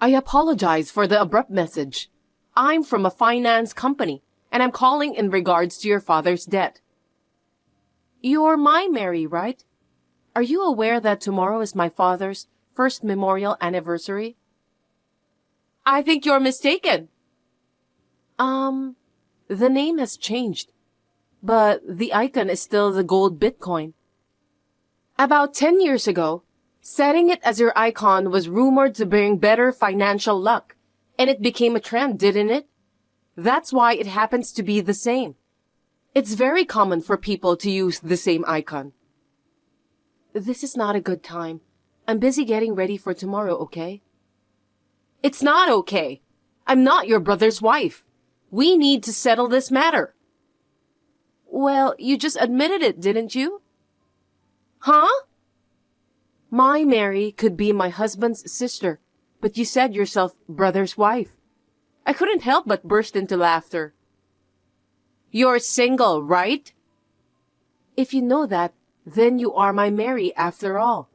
I apologize for the abrupt message. I'm from a finance company, and I'm calling in regards to your father's debt. You're my Mary, right? Are you aware that tomorrow is my father's first memorial anniversary? I think you're mistaken. The name has changed, but the icon is still the gold Bitcoin. About 10 years ago, setting it as your icon was rumored to bring better financial luck, and it became a trend, didn't it? That's why it happens to be the same. It's very common for people to use the same icon. This is not a good time. I'm busy getting ready for tomorrow, okay? It's not okay. I'm not your brother's wife. We need to settle this matter. Well, you just admitted it, didn't you? Huh? My Mary could be my husband's sister, but you said yourself brother's wife. I couldn't help but burst into laughter. You're single, right? If you know that, then you are my Mary after all.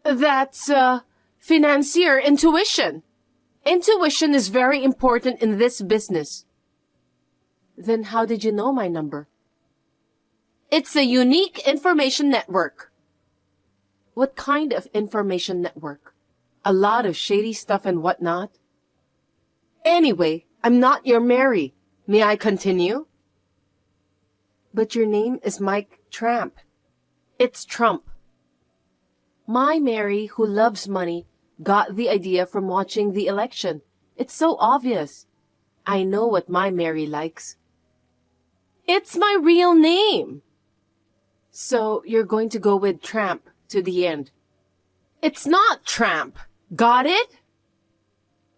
That's, financier intuition. Intuition is very important in this business. Then how did you know my number? It's a unique information network. What kind of information network? A lot of shady stuff and whatnot? Anyway, I'm not your Mary. May I continue? But your name is Mike Tramp. It's Trump. My Mary, who loves money, got the idea from watching the election. It's so obvious. I know what my Mary likes. It's my real name. So you're going to go with Tramp to the end. It's not Tramp. Got it?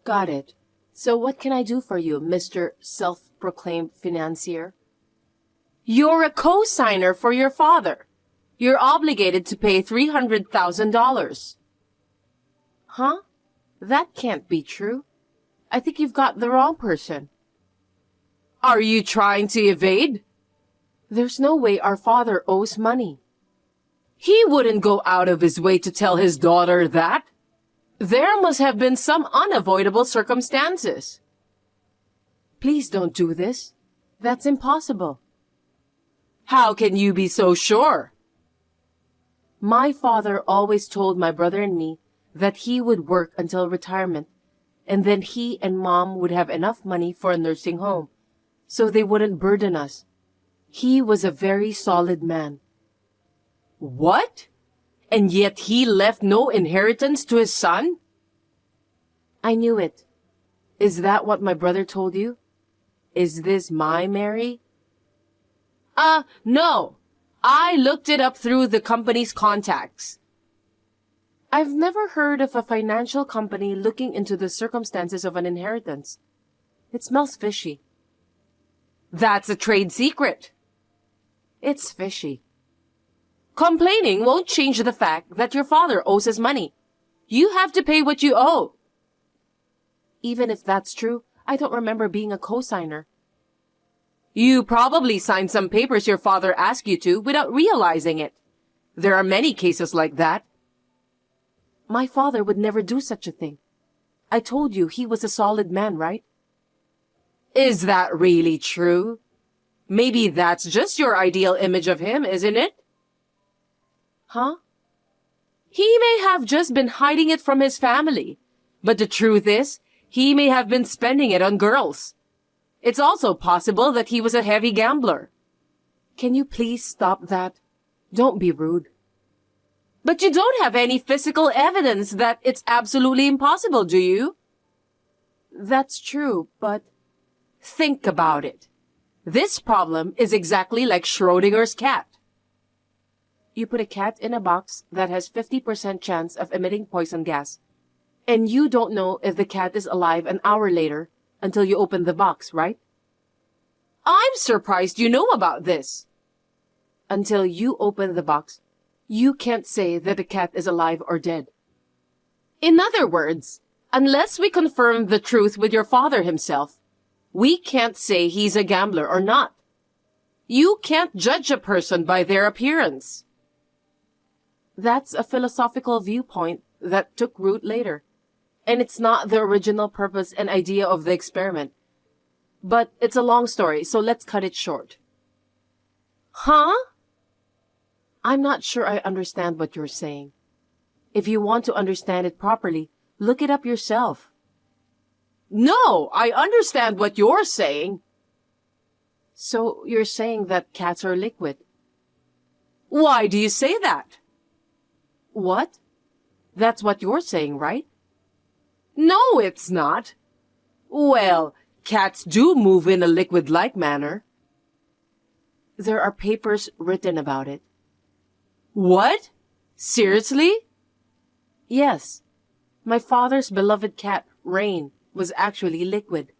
Got it. So what can I do for you, Mr. Self-Proclaimed Financier? You're a co-signer for your father. You're obligated to pay $300,000. Huh? That can't be true. I think you've got the wrong person. Are you trying to evade? There's no way our father owes money. He wouldn't go out of his way to tell his daughter that. There must have been some unavoidable circumstances. Please don't do this. That's impossible. How can you be so sure? My father always told my brother and me that he would work until retirement, and then he and Mom would have enough money for a nursing home, so they wouldn't burden us. He was a very solid man. What? And yet he left no inheritance to his son? I knew it. Is that what my brother told you? Is this my Mary? No. I looked it up through the company's contacts. I've never heard of a financial company looking into the circumstances of an inheritance. It smells fishy. That's a trade secret. It's fishy. Complaining won't change the fact that your father owes us money. You have to pay what you owe. Even if that's true, I don't remember being a co-signer. You probably signed some papers your father asked you to without realizing it. There are many cases like that. My father would never do such a thing. I told you he was a solid man, right? Is that really true? Maybe that's just your ideal image of him, isn't it? Huh? He may have just been hiding it from his family, but the truth is, he may have been spending it on girls. It's also possible that he was a heavy gambler. Can you please stop that? Don't be rude. But you don't have any physical evidence that it's absolutely impossible, do you? That's true, but think about it. This problem is exactly like Schrodinger's cat. You put a cat in a box that has 50% chance of emitting poison gas, and you don't know if the cat is alive an hour later until you open the box, right? I'm surprised you know about this. Until you open the box, you can't say that the cat is alive or dead. In other words, unless we confirm the truth with your father himself, we can't say he's a gambler or not. You can't judge a person by their appearance. That's a philosophical viewpoint that took root later. And it's not the original purpose and idea of the experiment. But it's a long story, so let's cut it short. Huh? I'm not sure I understand what you're saying. If you want to understand it properly, look it up yourself. No, I understand what you're saying. So you're saying that cats are liquid? Why do you say that? What? That's what you're saying, right? No, it's not. Well, cats do move in a liquid-like manner. There are papers written about it. What? Seriously? Yes. My father's beloved cat, Rain, was actually liquid.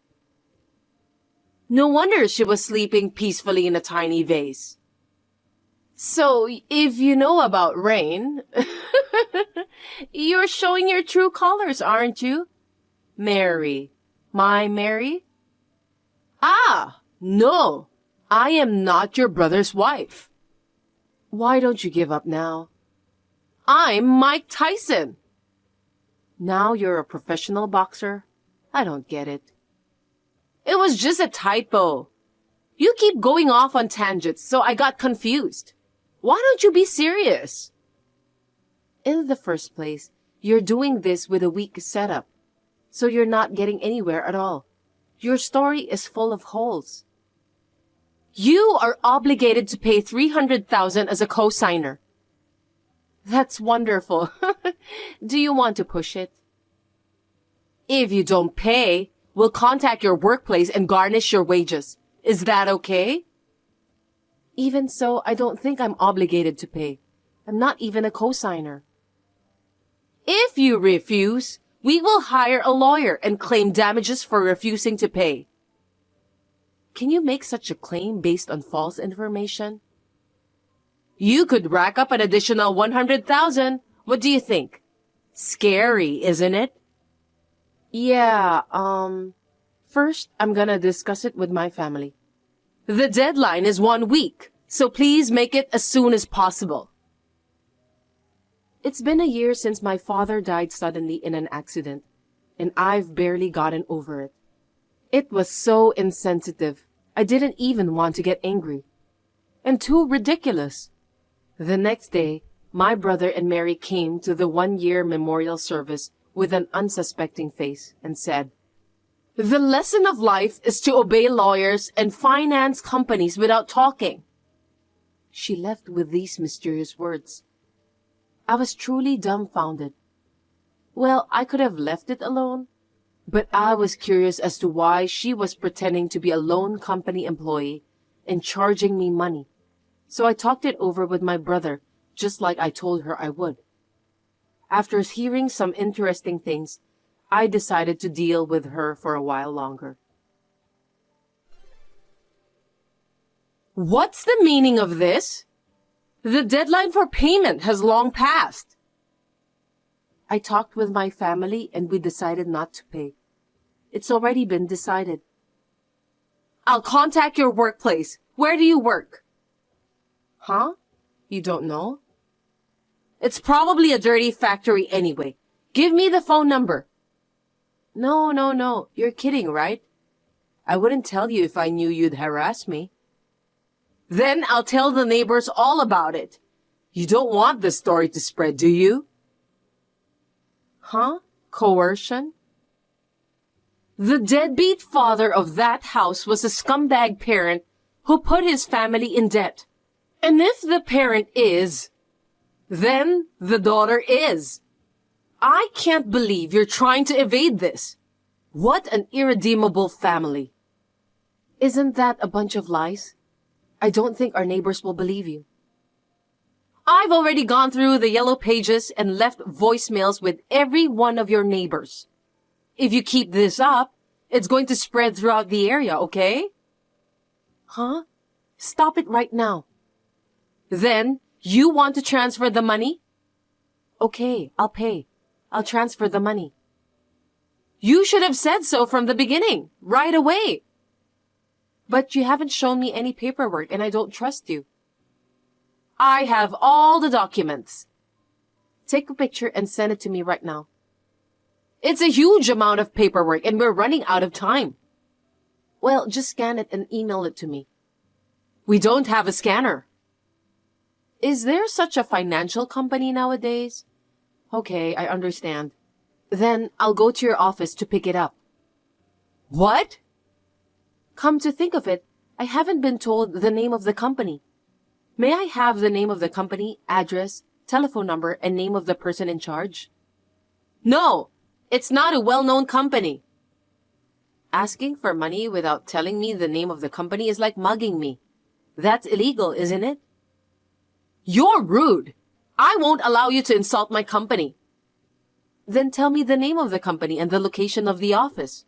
No wonder she was sleeping peacefully in a tiny vase. So, if you know about Rain, you're showing your true colors, aren't you? Mary. My Mary? Ah, no. I am not your brother's wife. Why don't you give up now? I'm Mike Tyson. Now you're a professional boxer? I don't get it. It was just a typo. You keep going off on tangents, so I got confused. Why don't you be serious? In the first place, you're doing this with a weak setup, so you're not getting anywhere at all. Your story is full of holes. You are obligated to pay $300,000 as a co-signer. That's wonderful. Do you want to push it? If you don't pay, we'll contact your workplace and garnish your wages. Is that okay? Even so, I don't think I'm obligated to pay. I'm not even a co-signer. If you refuse, we will hire a lawyer and claim damages for refusing to pay. Can you make such a claim based on false information? You could rack up an additional $100,000. What do you think? Scary, isn't it? Yeah, first I'm gonna discuss it with my family. The deadline is 1 week, so please make it as soon as possible. It's been a year since my father died suddenly in an accident, and I've barely gotten over it. It was so insensitive, I didn't even want to get angry. And too ridiculous. The next day, my brother and Mary came to the 1-year memorial service with an unsuspecting face and said, "The lesson of life is to obey lawyers and finance companies without talking." She left with these mysterious words. I was truly dumbfounded. Well, I could have left it alone, but I was curious as to why she was pretending to be a loan company employee and charging me money. So I talked it over with my brother, just like I told her I would. After hearing some interesting things, I decided to deal with her for a while longer. What's the meaning of this? The deadline for payment has long passed. I talked with my family and we decided not to pay. It's already been decided. I'll contact your workplace. Where do you work? Huh? You don't know? It's probably a dirty factory anyway. Give me the phone number. No. You're kidding, right? I wouldn't tell you if I knew you'd harass me. Then I'll tell the neighbors all about it. You don't want the story to spread, do you? Huh? Coercion? The deadbeat father of that house was a scumbag parent who put his family in debt. And if the parent is, then the daughter is. I can't believe you're trying to evade this. What an irredeemable family. Isn't that a bunch of lies? I don't think our neighbors will believe you. I've already gone through the yellow pages and left voicemails with every one of your neighbors. If you keep this up, it's going to spread throughout the area, okay? Huh? Stop it right now. Then, you want to transfer the money? Okay, I'll pay. I'll transfer the money. You should have said so from the beginning, right away. But you haven't shown me any paperwork and I don't trust you. I have all the documents. Take a picture and send it to me right now. It's a huge amount of paperwork and we're running out of time. Well, just scan it and email it to me. We don't have a scanner. Is there such a financial company nowadays? Okay, I understand. Then I'll go to your office to pick it up. What? Come to think of it, I haven't been told the name of the company. May I have the name of the company, address, telephone number, and name of the person in charge? No, it's not a well-known company. Asking for money without telling me the name of the company is like mugging me. That's illegal, isn't it? You're rude. I won't allow you to insult my company. Then tell me the name of the company and the location of the office.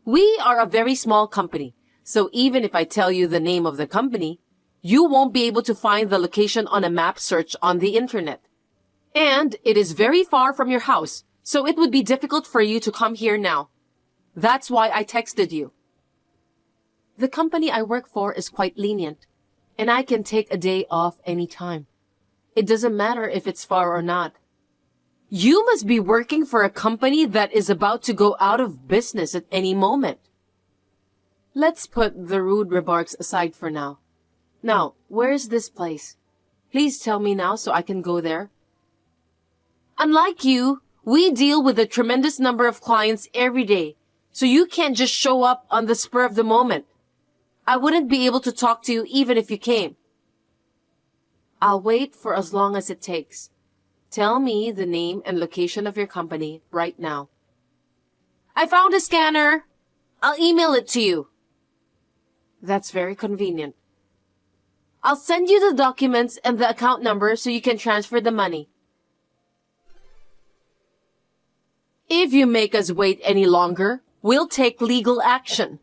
We are a very small company, so even if I tell you the name of the company, you won't be able to find the location on a map search on the internet. And it is very far from your house, so it would be difficult for you to come here now. That's why I texted you. The company I work for is quite lenient, and I can take a day off anytime. It doesn't matter if it's far or not. You must be working for a company that is about to go out of business at any moment. Let's put the rude remarks aside for now. Now, where is this place? Please tell me now so I can go there. Unlike you, we deal with a tremendous number of clients every day, so you can't just show up on the spur of the moment. I wouldn't be able to talk to you even if you came. I'll wait for as long as it takes. Tell me the name and location of your company right now. I found a scanner. I'll email it to you. That's very convenient. I'll send you the documents and the account number so you can transfer the money. If you make us wait any longer, we'll take legal action.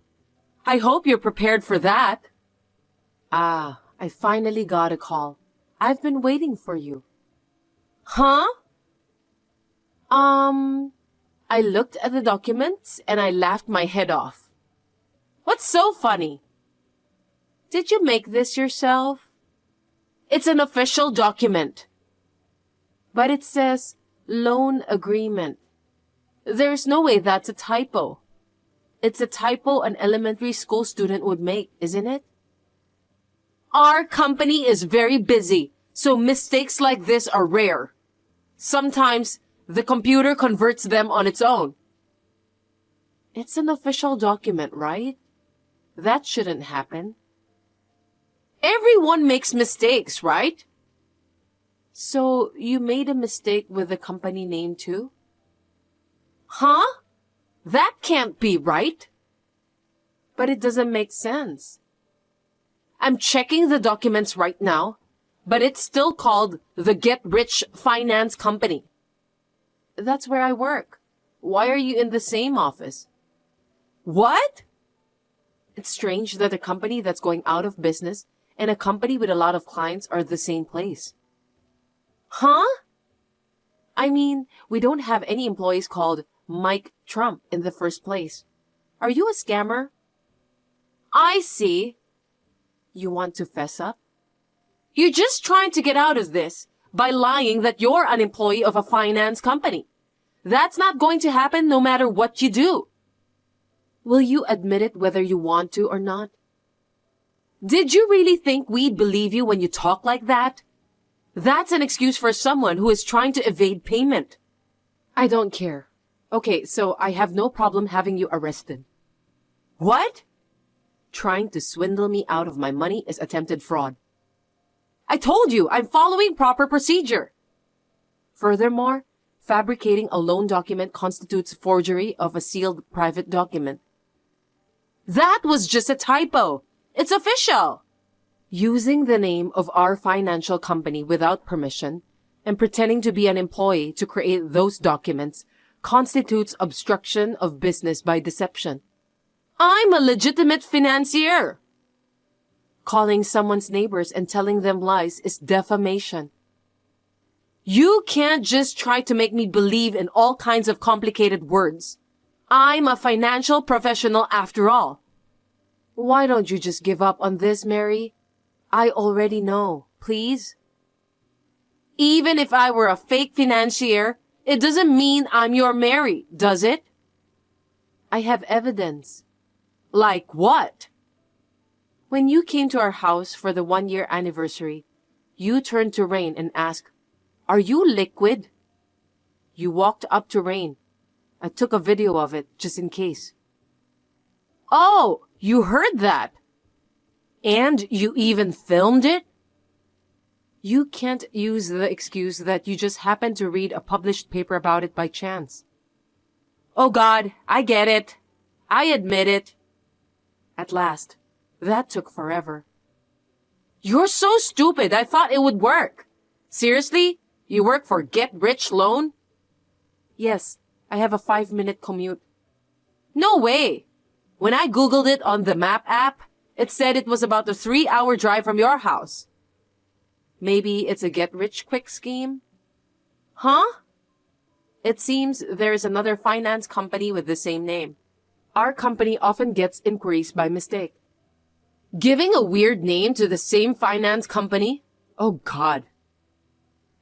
I hope you're prepared for that. Ah, I finally got a call. I've been waiting for you. Huh? I looked at the documents and I laughed my head off. What's so funny? Did you make this yourself? It's an official document. But it says loan agreement. There's no way that's a typo. It's a typo an elementary school student would make, isn't it? Our company is very busy, so mistakes like this are rare. Sometimes the computer converts them on its own. It's an official document, right? That shouldn't happen. Everyone makes mistakes, right? So you made a mistake with the company name too? Huh? That can't be right. But it doesn't make sense. I'm checking the documents right now, but it's still called the Get Rich Finance Company. That's where I work. Why are you in the same office? What? It's strange that a company that's going out of business and a company with a lot of clients are the same place. Huh? I mean, we don't have any employees called Mike Trump in the first place. Are you a scammer? I see. You want to fess up? You're just trying to get out of this by lying that you're an employee of a finance company. That's not going to happen no matter what you do. Will you admit it whether you want to or not? Did you really think we'd believe you when you talk like that? That's an excuse for someone who is trying to evade payment. I don't care. Okay, so I have no problem having you arrested. What? Trying to swindle me out of my money is attempted fraud. I told you, I'm following proper procedure. Furthermore, fabricating a loan document constitutes forgery of a sealed private document. That was just a typo. It's official. Using the name of our financial company without permission and pretending to be an employee to create those documents constitutes obstruction of business by deception. I'm a legitimate financier. Calling someone's neighbors and telling them lies is defamation. You can't just try to make me believe in all kinds of complicated words. I'm a financial professional after all. Why don't you just give up on this, Mary? I already know. Please? Even if I were a fake financier, It doesn't mean I'm your Mary, does it? I have evidence. Like what? When you came to our house for the 1-year anniversary, you turned to Rain and asked, "Are you liquid?" You walked up to Rain. I took a video of it just in case. Oh, you heard that? And you even filmed it? You can't use the excuse that you just happened to read a published paper about it by chance. Oh God, I get it. I admit it. At last, that took forever. You're so stupid. I thought it would work. Seriously? You work for Get Rich Loan? Yes, I have a 5-minute commute. No way. When I Googled it on the map app, it said it was about a 3-hour drive from your house. Maybe it's a get-rich-quick scheme? Huh? It seems there is another finance company with the same name. Our company often gets inquiries by mistake. Giving a weird name to the same finance company? Oh God.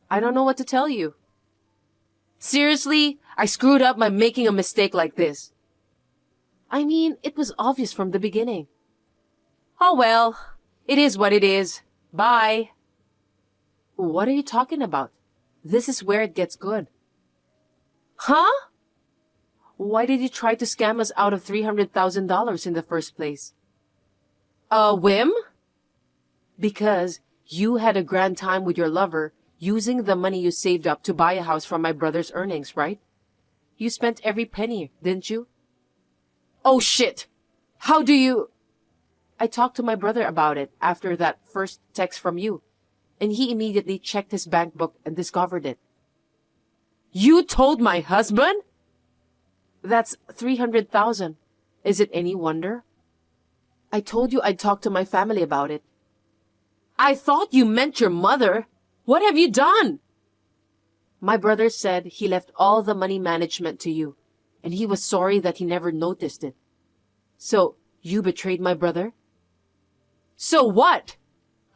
I don't know what to tell you. Seriously, I screwed up by making a mistake like this. I mean, it was obvious from the beginning. Oh well, it is what it is. Bye. What are you talking about? This is where it gets good. Huh? Why did you try to scam us out of $300,000 in the first place? A whim? Because you had a grand time with your lover using the money you saved up to buy a house from my brother's earnings, right? You spent every penny, didn't you? Oh shit! How do you... I talked to my brother about it after that first text from you, and he immediately checked his bank book and discovered it. You told my husband? That's $300,000. Is it any wonder? I told you I'd talk to my family about it. I thought you meant your mother. What have you done? My brother said he left all the money management to you, and he was sorry that he never noticed it. So, you betrayed my brother? So what?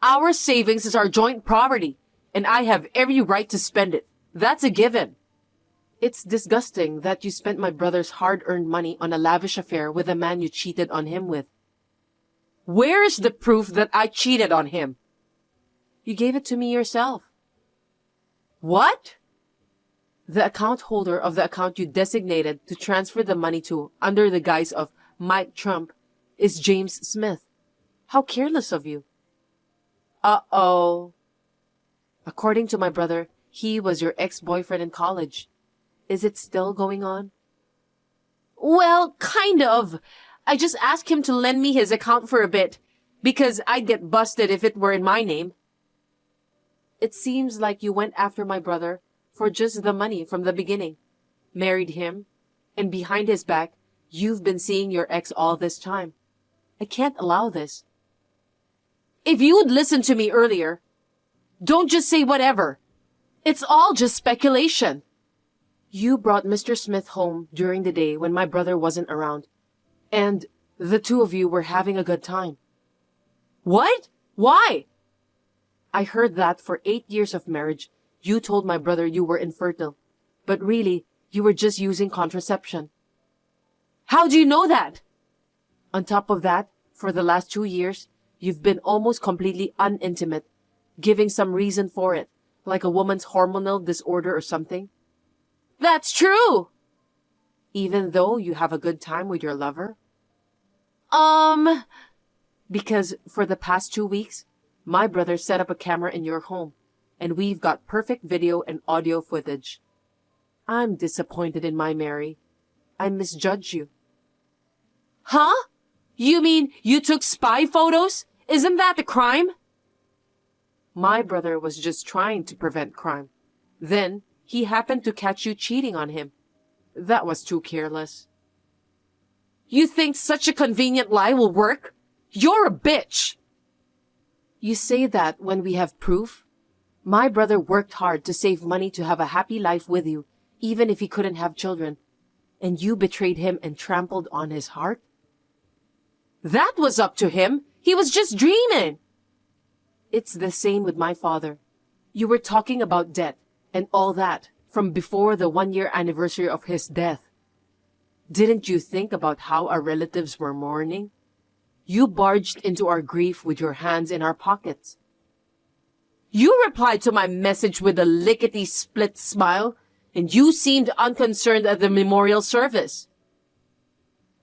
Our savings is our joint property, and I have every right to spend it. That's a given. It's disgusting that you spent my brother's hard-earned money on a lavish affair with a man you cheated on him with. Where is the proof that I cheated on him? You gave it to me yourself. What? The account holder of the account you designated to transfer the money to under the guise of Mike Trump is James Smith. How careless of you. Uh-oh. According to my brother, he was your ex-boyfriend in college. Is it still going on? Well, kind of. I just asked him to lend me his account for a bit, because I'd get busted if it were in my name. It seems like you went after my brother for just the money from the beginning, married him, and behind his back, you've been seeing your ex all this time. I can't allow this. If you would listen to me earlier, don't just say whatever. It's all just speculation. You brought Mr. Smith home during the day when my brother wasn't around, and the two of you were having a good time. What? Why? I heard that for 8 years of marriage, you told my brother you were infertile, but really, you were just using contraception. How do you know that? On top of that, for the last 2 years, you've been almost completely unintimate, giving some reason for it, like a woman's hormonal disorder or something. That's true! Even though you have a good time with your lover? Because for the past 2 weeks, my brother set up a camera in your home, and we've got perfect video and audio footage. I'm disappointed in my Mary. I misjudged you. Huh? You mean you took spy photos? Isn't that a crime? My brother was just trying to prevent crime. Then, he happened to catch you cheating on him. That was too careless. You think such a convenient lie will work? You're a bitch! You say that when we have proof? My brother worked hard to save money to have a happy life with you, even if he couldn't have children. And you betrayed him and trampled on his heart? That was up to him. He was just dreaming. It's the same with my father. You were talking about debt and all that from before the 1-year anniversary of his death. Didn't you think about how our relatives were mourning? You barged into our grief with your hands in our pockets. You replied to my message with a lickety-split smile, and you seemed unconcerned at the memorial service.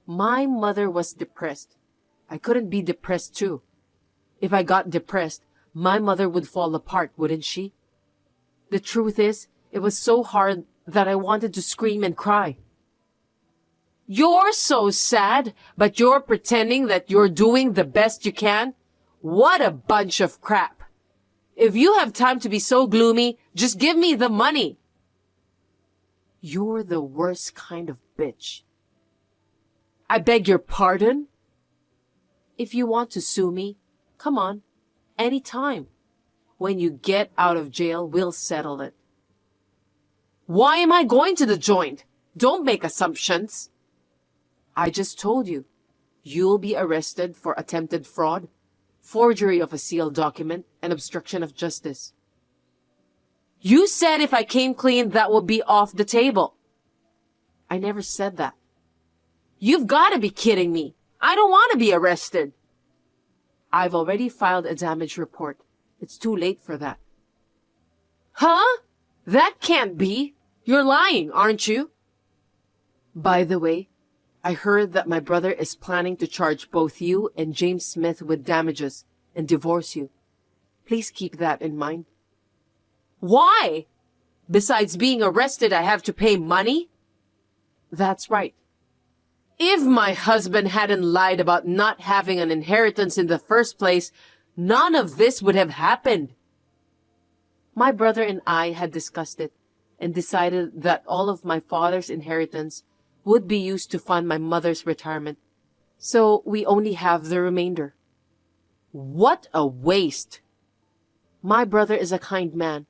My mother was depressed. I couldn't be depressed too. If I got depressed, my mother would fall apart, wouldn't she? The truth is, it was so hard that I wanted to scream and cry. You're so sad, but you're pretending that you're doing the best you can? What a bunch of crap. If you have time to be so gloomy, just give me the money. You're the worst kind of bitch. I beg your pardon? If you want to sue me, come on, anytime. When you get out of jail, we'll settle it. Why am I going to the joint? Don't make assumptions. I just told you. You'll be arrested for attempted fraud, forgery of a sealed document, and obstruction of justice. You said if I came clean, that would be off the table. I never said that. You've got to be kidding me. I don't want to be arrested. I've already filed a damage report. It's too late for that. Huh? That can't be. You're lying, aren't you? By the way, I heard that my brother is planning to charge both you and James Smith with damages and divorce you. Please keep that in mind. Why? Besides being arrested, I have to pay money? That's right. If my husband hadn't lied about not having an inheritance in the first place, none of this would have happened. My brother and I had discussed it and decided that all of my father's inheritance would be used to fund my mother's retirement, so we only have the remainder. What a waste! My brother is a kind man.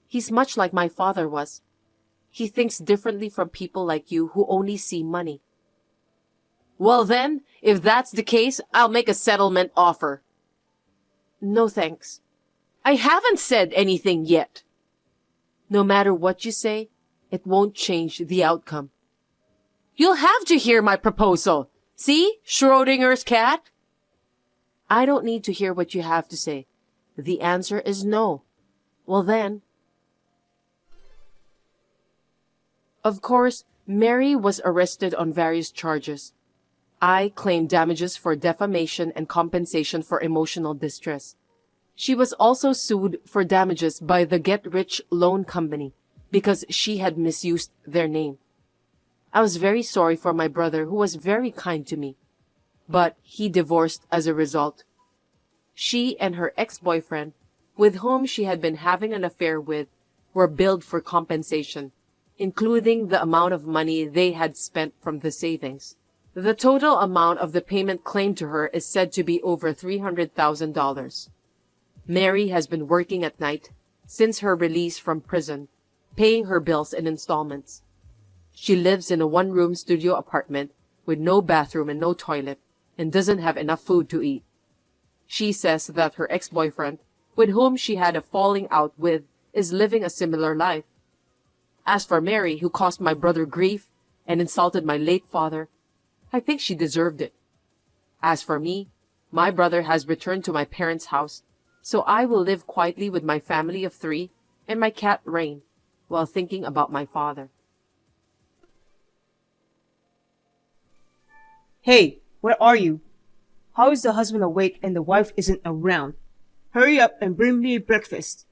He's much like my father was. He thinks differently from people like you who only see money. Well then, if that's the case, I'll make a settlement offer. No thanks. I haven't said anything yet. No matter what you say, it won't change the outcome. You'll have to hear my proposal. See, Schrodinger's cat? I don't need to hear what you have to say. The answer is no. Well then. Of course, Mary was arrested on various charges. I claimed damages for defamation and compensation for emotional distress. She was also sued for damages by the Get Rich Loan Company because she had misused their name. I was very sorry for my brother, who was very kind to me, but he divorced as a result. She and her ex-boyfriend, with whom she had been having an affair with, were billed for compensation, including the amount of money they had spent from the savings. The total amount of the payment claimed to her is said to be over $300,000. Mary has been working at night since her release from prison, paying her bills in installments. She lives in a one-room studio apartment with no bathroom and no toilet and doesn't have enough food to eat. She says that her ex-boyfriend, with whom she had a falling out with, is living a similar life. As for Mary, who caused my brother grief and insulted my late father, I think she deserved it. As for me, my brother has returned to my parents' house, so I will live quietly with my family of 3 and my cat Rain while thinking about my father. Hey, where are you? How is the husband awake and the wife isn't around? Hurry up and bring me breakfast.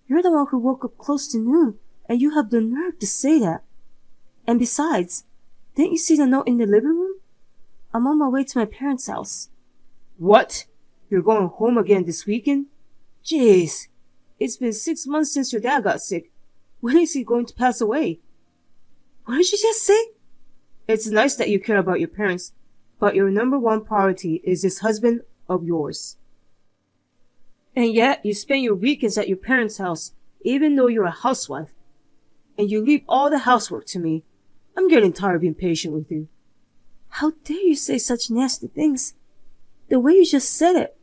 You're the one who woke up close to noon, and you have the nerve to say that. And besides, didn't you see the note in the living room? I'm on my way to my parents' house. What? You're going home again this weekend? Jeez, it's been 6 months since your dad got sick. When is he going to pass away? What did you just say? It's nice that you care about your parents, but your number one priority is this husband of yours. And yet, you spend your weekends at your parents' house, even though you're a housewife. And you leave all the housework to me. I'm getting tired of being patient with you. How dare you say such nasty things? The way you just said it,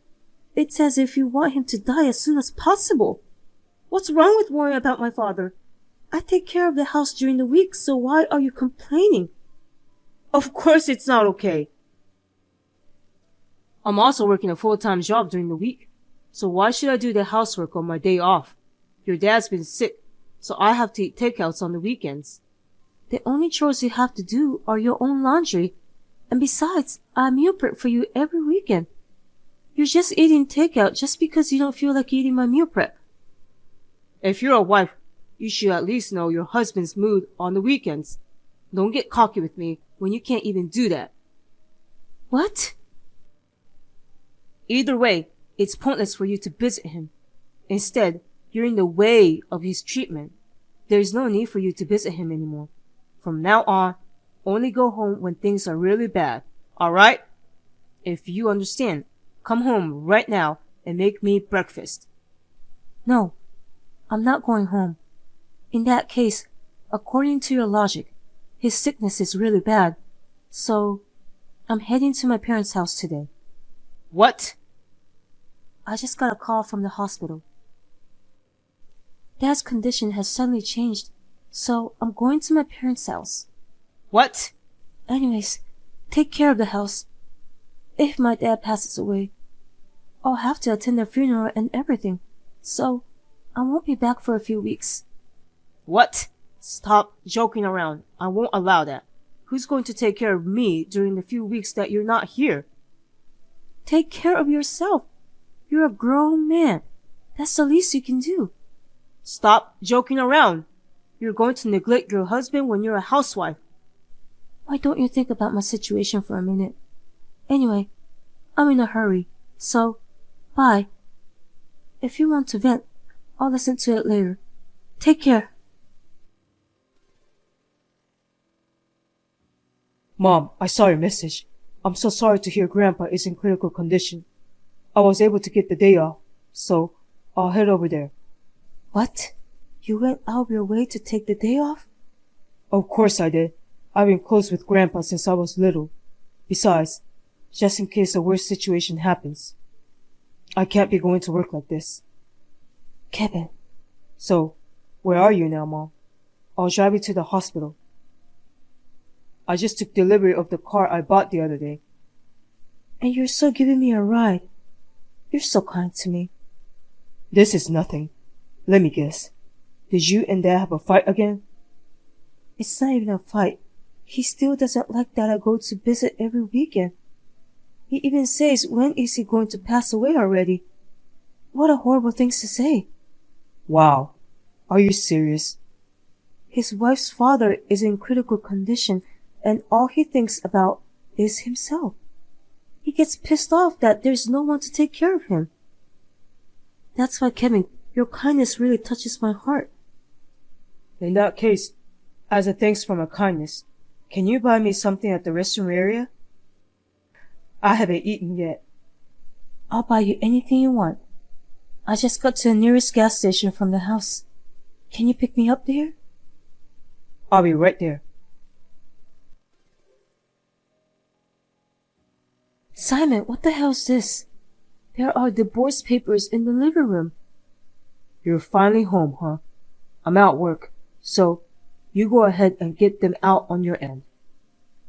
it's as if you want him to die as soon as possible. What's wrong with worrying about my father? I take care of the house during the week, so why are you complaining? Of course it's not okay. I'm also working a full-time job during the week, so why should I do the housework on my day off? Your dad's been sick, so I have to eat takeouts on the weekends. The only chores you have to do are your own laundry. And besides, I meal prep for you every weekend. You're just eating takeout just because you don't feel like eating my meal prep. If you're a wife, you should at least know your husband's mood on the weekends. Don't get cocky with me when you can't even do that. What? Either way, it's pointless for you to visit him. Instead, you're in the way of his treatment. There is no need for you to visit him anymore. From now on, only go home when things are really bad. Alright? If you understand, come home right now and make me breakfast. No, I'm not going home. In that case, according to your logic, his sickness is really bad. So, I'm heading to my parents' house today. What? I just got a call from the hospital. Dad's condition has suddenly changed, so I'm going to my parents' house. What? Anyways, take care of the house. If my dad passes away, I'll have to attend the funeral and everything, so I won't be back for a few weeks. What? Stop joking around. I won't allow that. Who's going to take care of me during the few weeks that you're not here? Take care of yourself. You're a grown man. That's the least you can do. Stop joking around. You're going to neglect your husband when you're a housewife. Why don't you think about my situation for a minute? Anyway, I'm in a hurry, so bye. If you want to vent, I'll listen to it later. Take care. Mom, I saw your message. I'm so sorry to hear Grandpa is in critical condition. I was able to get the day off, so I'll head over there. What? You went out of your way to take the day off? Of course I did. I've been close with Grandpa since I was little. Besides, just in case the worst situation happens, I can't be going to work like this. Kevin. So, where are you now, Mom? I'll drive you to the hospital. I just took delivery of the car I bought the other day. And you're still giving me a ride. You're so kind to me. This is nothing. Let me guess. Did you and Dad have a fight again? It's not even a fight. He still doesn't like that I go to visit every weekend. He even says, when is he going to pass away already? What a horrible thing to say. Wow. Are you serious? His wife's father is in critical condition, and all he thinks about is himself. He gets pissed off that there's no one to take care of him. That's why, Kevin, your kindness really touches my heart. In that case, as a thanks for my kindness, can you buy me something at the restroom area? I haven't eaten yet. I'll buy you anything you want. I just got to the nearest gas station from the house. Can you pick me up there? I'll be right there. Simon, what the hell's this? There are divorce papers in the living room. You're finally home, huh? I'm at work, so you go ahead and get them out on your end.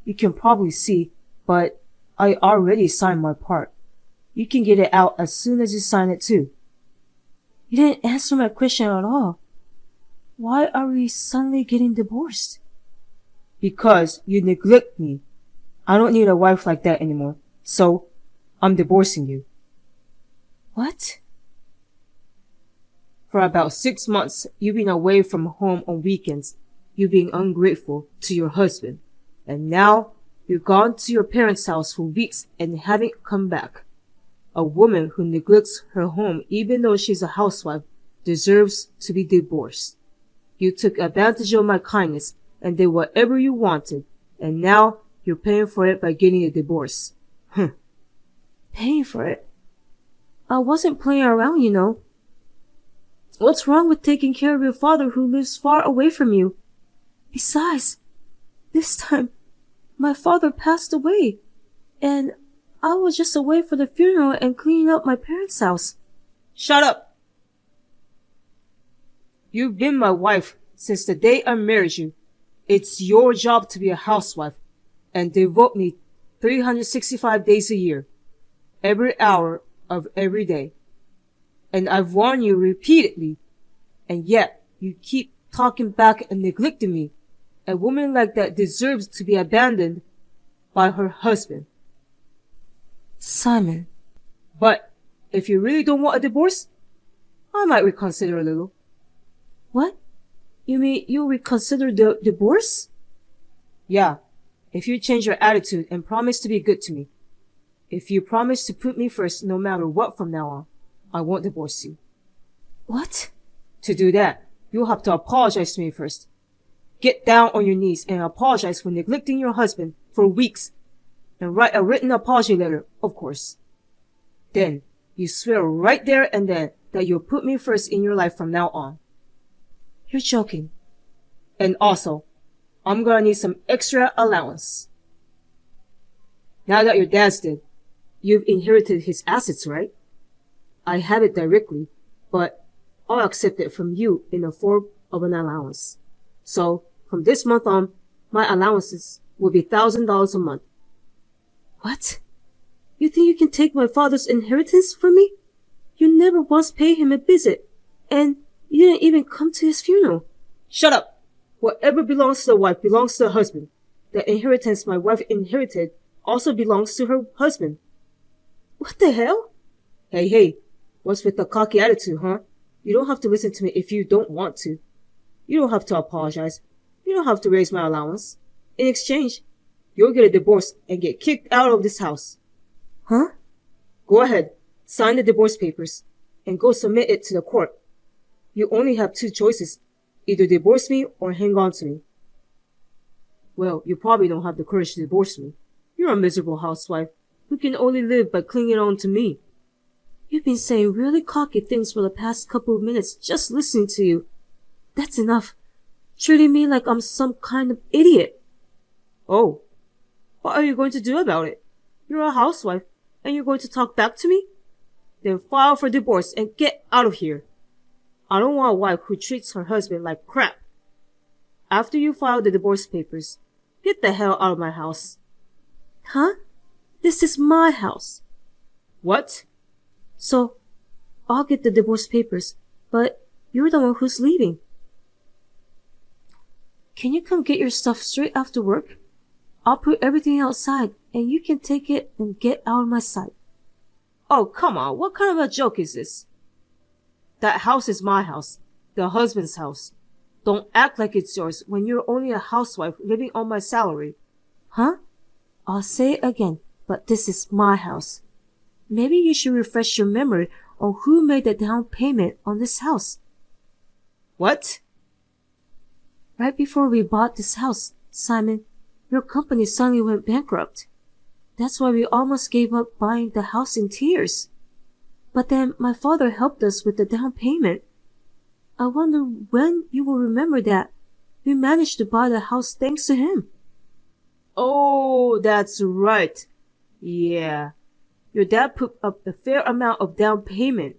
You can probably see, but I already signed my part. You can get it out as soon as you sign it too. You didn't answer my question at all. Why are we suddenly getting divorced? Because you neglect me. I don't need a wife like that anymore, so I'm divorcing you. What? For about 6 months, you've been away from home on weekends. You've been ungrateful to your husband. And now, you've gone to your parents' house for weeks and haven't come back. A woman who neglects her home even though she's a housewife deserves to be divorced. You took advantage of my kindness and did whatever you wanted, and now you're paying for it by getting a divorce. Paying for it? I wasn't playing around, you know. What's wrong with taking care of your father who lives far away from you? Besides, this time, my father passed away, and I was just away for the funeral and cleaning up my parents' house. Shut up! You've been my wife Since the day I married you, it's your job to be a housewife and devote me 365 days a year, every hour of every day. And I've warned you repeatedly, and yet you keep talking back and neglecting me. A woman like that deserves to be abandoned by her husband. Simon, But if you really don't want a divorce, I might reconsider a little. what? You mean you'll reconsider the divorce? Yeah, if you change your attitude and promise to be good to me. If you promise to put me first no matter what from now on, I won't divorce you. What? To do that, you'll have to apologize to me first. Get down on your knees and apologize for neglecting your husband for weeks. And write a written apology letter, of course. Then, you swear right there and then that you'll put me first in your life from now on. You're joking. And also, I'm gonna need some extra allowance. Now that your dad's dead, you've inherited his assets, right? I have it directly, but I'll accept it from you in the form of an allowance. So, from this month on, my allowances will be $1,000 a month. What? You think you can take my father's inheritance from me? You never once paid him a visit, and you didn't even come to his funeral. Shut up! Whatever belongs to the wife belongs to the husband. The inheritance my wife inherited also belongs to her husband. What the hell? Hey, what's with the cocky attitude, huh? You don't have to listen to me if you don't want to. You don't have to apologize. You don't have to raise my allowance. In exchange, you'll get a divorce and get kicked out of this house. Huh? Go ahead, sign the divorce papers, and go submit it to the court. You only have two choices. Either divorce me or hang on to me. Well, you probably don't have the courage to divorce me. You're a miserable housewife who can only live by clinging on to me. You've been saying really cocky things for the past couple of minutes just listening to you. That's enough. Treating me like I'm some kind of idiot. Oh, what are you going to do about it? You're a housewife, and you're going to talk back to me? Then file for divorce and get out of here. I don't want a wife who treats her husband like crap. After you file the divorce papers, get the hell out of my house. Huh? This is my house. What? So, I'll get the divorce papers, but you're the one who's leaving. Can you come get your stuff straight after work? I'll put everything outside, and you can take it and get out of my sight. Oh, come on. What kind of a joke is this? That house is my house, the husband's house. Don't act like it's yours when you're only a housewife living on my salary. Huh? I'll say it again, but this is my house. Maybe you should refresh your memory on who made the down payment on this house. What? Right before we bought this house, Simon, your company suddenly went bankrupt. That's why we almost gave up buying the house in tears. But then my father helped us with the down payment. I wonder when you will remember that we managed to buy the house thanks to him. Oh, that's right. Yeah. Your dad put up a fair amount of down payment.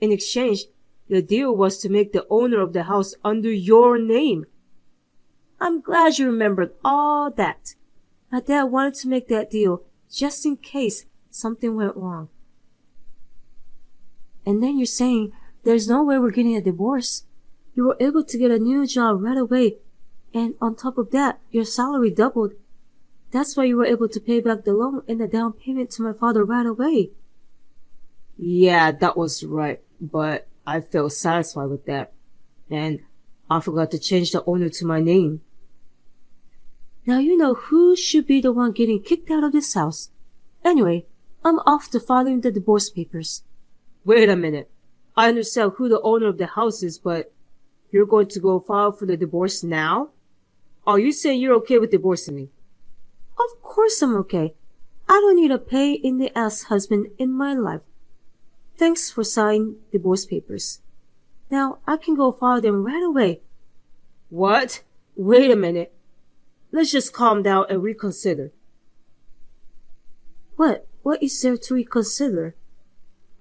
In exchange, the deal was to make the owner of the house under your name. I'm glad you remembered all that. My dad wanted to make that deal just in case something went wrong. And then you're saying there's no way we're getting a divorce. You were able to get a new job right away, and on top of that, your salary doubled. That's why you were able to pay back the loan and the down payment to my father right away. Yeah, that was right, but I felt satisfied with that. And I forgot to change the owner to my name. Now you know who should be the one getting kicked out of this house. Anyway, I'm off to filing the divorce papers. Wait a minute. I understand who the owner of the house is, but you're going to go file for the divorce now? Are you saying you're okay with divorcing me? Of course I'm okay. I don't need a pain-in-the-ass husband in my life. Thanks for signing divorce papers. Now I can go file them right away. What? Wait a minute. Let's just calm down and reconsider. What? What is there to reconsider?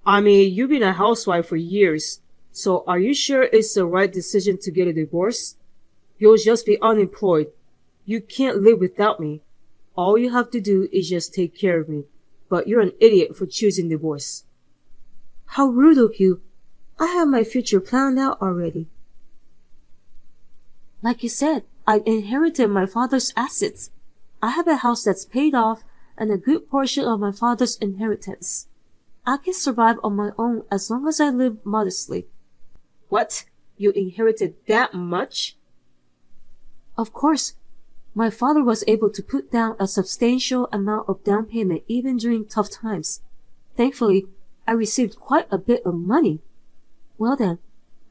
I mean, you've been a housewife for years, So are you sure it's the right decision to get a divorce? You'll just be unemployed. You can't live without me. All you have to do is just take care of me. But you're an idiot for choosing divorce. How rude of you. I have my future planned out already. Like you said, I inherited my father's assets. I have a house that's paid off and a good portion of my father's inheritance. I can survive on my own as long as I live modestly. What? You inherited that much? Of course, my father was able to put down a substantial amount of down payment even during tough times. Thankfully, I received quite a bit of money. Well then,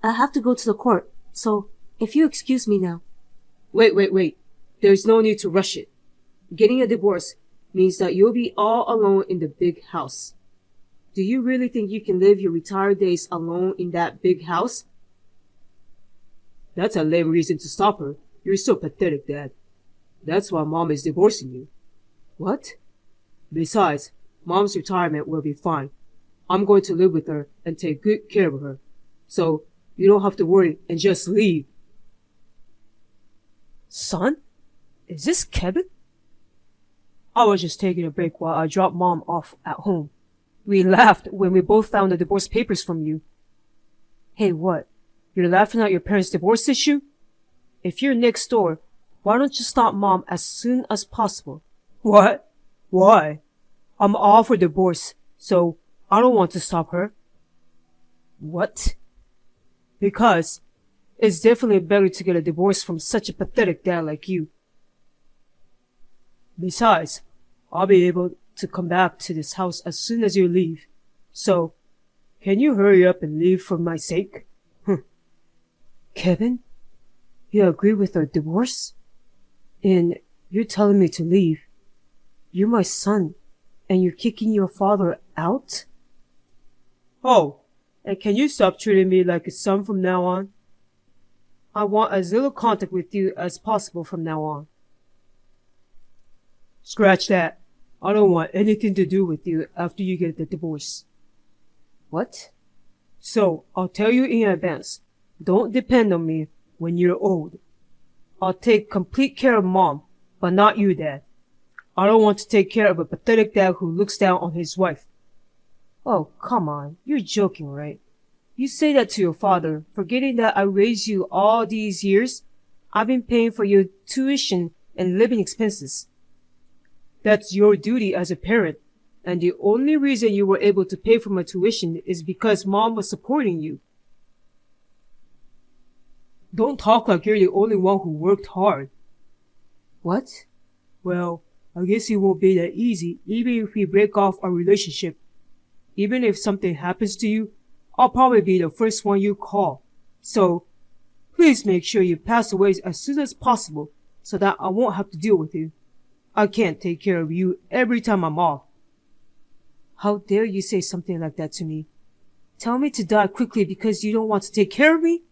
I have to go to the court, so if you excuse me now. Wait. There's no need to rush it. Getting a divorce means that you'll be all alone in the big house. Do you really think you can live your retired days alone in that big house? That's a lame reason to stop her. You're so pathetic, Dad. That's why Mom is divorcing you. What? Besides, Mom's retirement will be fine. I'm going to live with her and take good care of her. So, you don't have to worry and just leave. Son? Is this Kevin? I was just taking a break while I dropped Mom off at home. We laughed when we both found the divorce papers from you. Hey, what? You're laughing at your parents' divorce issue? If you're next door, why don't you stop Mom as soon as possible? What? Why? I'm all for divorce, so I don't want to stop her. What? Because it's definitely better to get a divorce from such a pathetic dad like you. Besides, I'll be able to come back to this house as soon as you leave. So, can you hurry up and leave for my sake? Kevin? You agree with our divorce? And you're telling me to leave? You're my son, and you're kicking your father out? Oh, and can you stop treating me like a son from now on? I want as little contact with you as possible from now on. Scratch that. I don't want anything to do with you after you get the divorce. What? So, I'll tell you in advance. Don't depend on me when you're old. I'll take complete care of Mom, but not you, Dad. I don't want to take care of a pathetic dad who looks down on his wife. Oh, come on. You're joking, right? You say that to your father, forgetting that I raised you all these years. I've been paying for your tuition and living expenses. That's your duty as a parent, and the only reason you were able to pay for my tuition is because Mom was supporting you. Don't talk like you're the only one who worked hard. What? Well, I guess it won't be that easy even if we break off our relationship. Even if something happens to you, I'll probably be the first one you call. So, please make sure you pass away as soon as possible so that I won't have to deal with you. I can't take care of you every time I'm off. How dare you say something like that to me? Tell me to die quickly because you don't want to take care of me?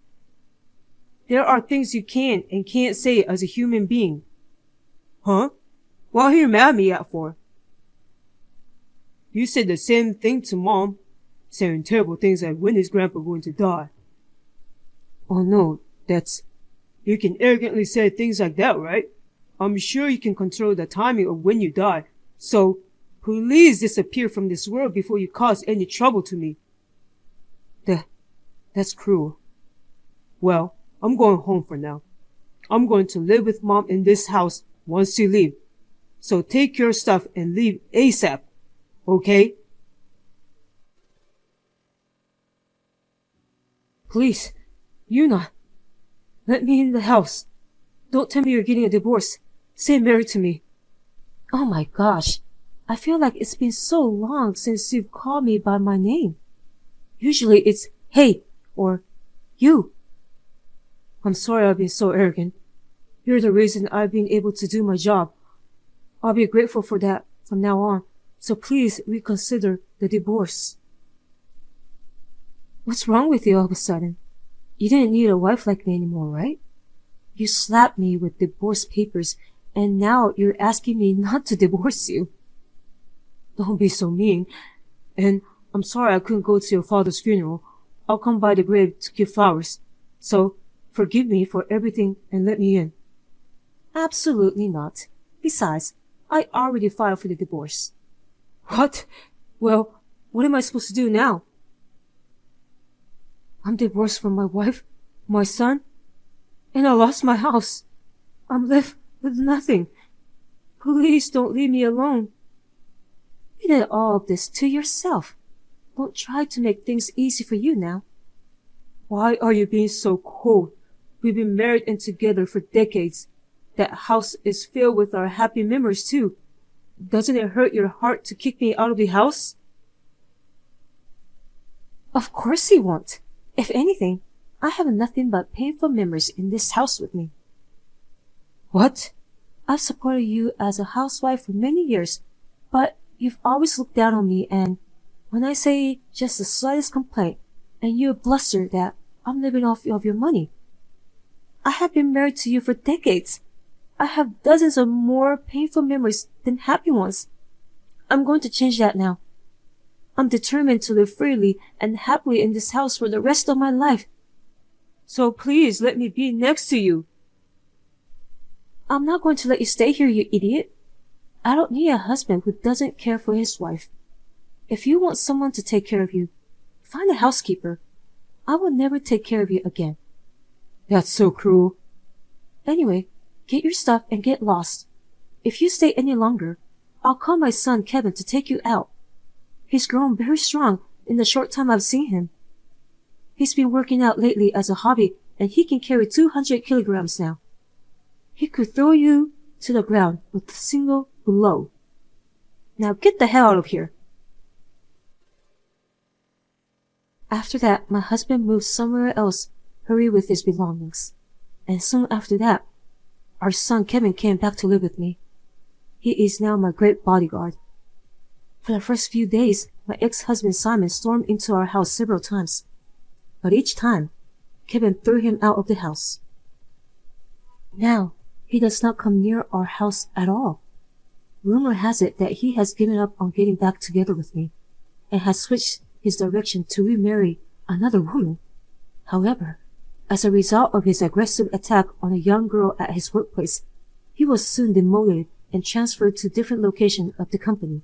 There are things you can and can't say as a human being. Huh? What are you mad at me at for? You said the same thing to Mom, saying terrible things like when is Grandpa going to die? Oh no, you can arrogantly say things like that, right? I'm sure you can control the timing of when you die, so please disappear from this world before you cause any trouble to me. That's cruel. Well, I'm going home for now. I'm going to live with Mom in this house once you leave. So take your stuff and leave ASAP, okay? Please, Yuna, let me in the house. Don't tell me you're getting a divorce. Stay married to me. Oh my gosh, I feel like it's been so long since you've called me by my name. Usually it's hey or you. I'm sorry I've been so arrogant. You're the reason I've been able to do my job. I'll be grateful for that from now on, so please reconsider the divorce. What's wrong with you all of a sudden? You didn't need a wife like me anymore, right? You slapped me with divorce papers, and now you're asking me not to divorce you. Don't be so mean. And I'm sorry I couldn't go to your father's funeral. I'll come by the grave to give flowers. So, forgive me for everything and let me in. Absolutely not. Besides, I already filed for the divorce. What? Well, what am I supposed to do now? I'm divorced from my wife, my son, and I lost my house. I'm left with nothing. Please don't leave me alone. You did all of this to yourself. Don't try to make things easy for you now. Why are you being so cold? We've been married and together for decades. That house is filled with our happy memories too. Doesn't it hurt your heart to kick me out of the house? Of course he won't. If anything, I have nothing but painful memories in this house with me. What? I've supported you as a housewife for many years, but you've always looked down on me, and when I say just the slightest complaint, and you bluster that I'm living off of your money. I have been married to you for decades. I have dozens of more painful memories than happy ones. I'm going to change that now. I'm determined to live freely and happily in this house for the rest of my life. So please let me be next to you. I'm not going to let you stay here, you idiot. I don't need a husband who doesn't care for his wife. If you want someone to take care of you, find a housekeeper. I will never take care of you again. That's so cruel. Anyway, get your stuff and get lost. If you stay any longer, I'll call my son Kevin to take you out. He's grown very strong in the short time I've seen him. He's been working out lately as a hobby, and he can carry 200 kilograms now. He could throw you to the ground with a single blow. Now get the hell out of here. After that, my husband moved somewhere else, hurried with his belongings. And soon after that, our son Kevin came back to live with me. He is now my great bodyguard. For the first few days, my ex-husband Simon stormed into our house several times. But each time, Kevin threw him out of the house. Now, he does not come near our house at all. Rumor has it that he has given up on getting back together with me, and has switched his direction to remarry another woman. However, as a result of his aggressive attack on a young girl at his workplace, he was soon demoted and transferred to a different location of the company.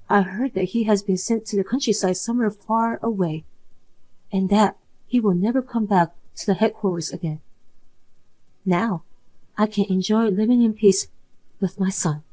I heard that he has been sent to the countryside somewhere far away, and that he will never come back to the headquarters again. Now, I can enjoy living in peace with my son.